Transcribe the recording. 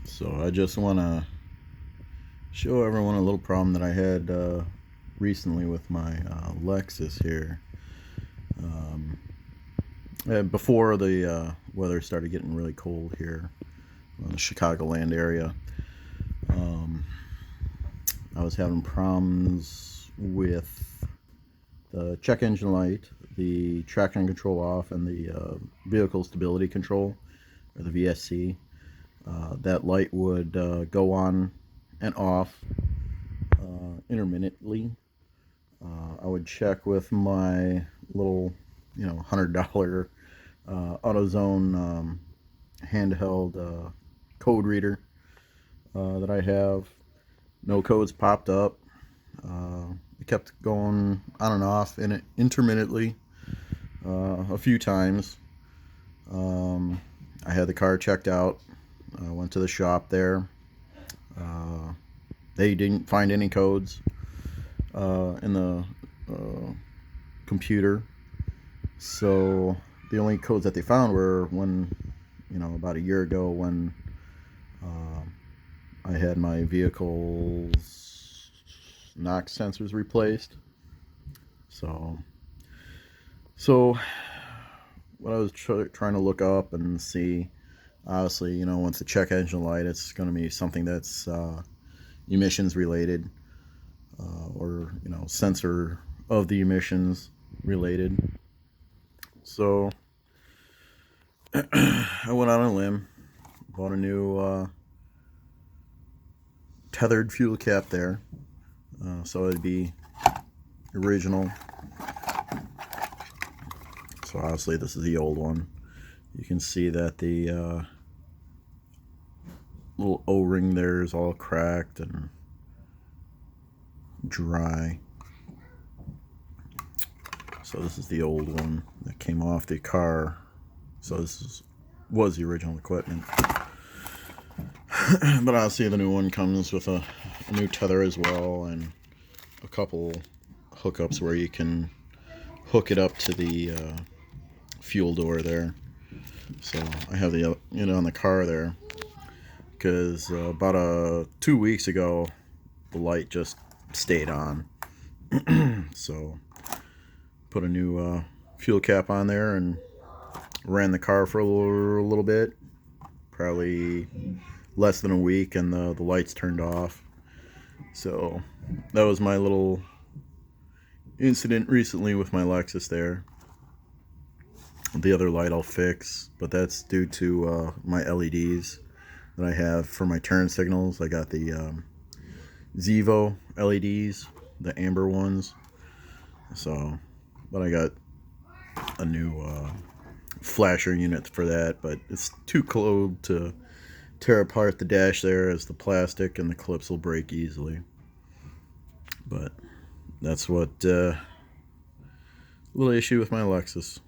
So I just want to show everyone a little problem that I had recently with my Lexus here. Before the weather started getting really cold here in the Chicagoland area, I was having problems with the check engine light, the traction control off, and the vehicle stability control, or the VSC. That light would go on and off intermittently. I would check with my little, $100 AutoZone handheld code reader that I have. No codes popped up. It kept going on and off in it intermittently a few times. I had the car checked out. I went to the shop there. They didn't find any codes in the computer. So the only codes that they found were when, about a year ago when I had my vehicle's knock sensors replaced. So what I was trying to look up and see, obviously, once the check engine light, it's going to be something that's emissions related, or sensor of the emissions related. So I went on a limb, bought a new tethered fuel cap there, so it'd be original. So obviously this is the old one. You can see that the little O-ring there is all cracked and dry. So this is the old one that came off the car. So was the original equipment. But obviously the new one comes with a new tether as well, and a couple hookups where you can hook it up to the fuel door there. So I have the on the car there because about 2 weeks ago the light just stayed on. So put a new fuel cap on there and ran the car for a little bit, probably less than a week, and the lights turned off. So that was my little incident recently with my Lexus there. The other light I'll fix, but that's due to my LEDs that I have for my turn signals. I got the Zevo LEDs, the amber ones. So, but I got a new flasher unit for that, but it's too cold to tear apart the dash there, as the plastic and the clips will break easily. But that's what little issue with my Lexus.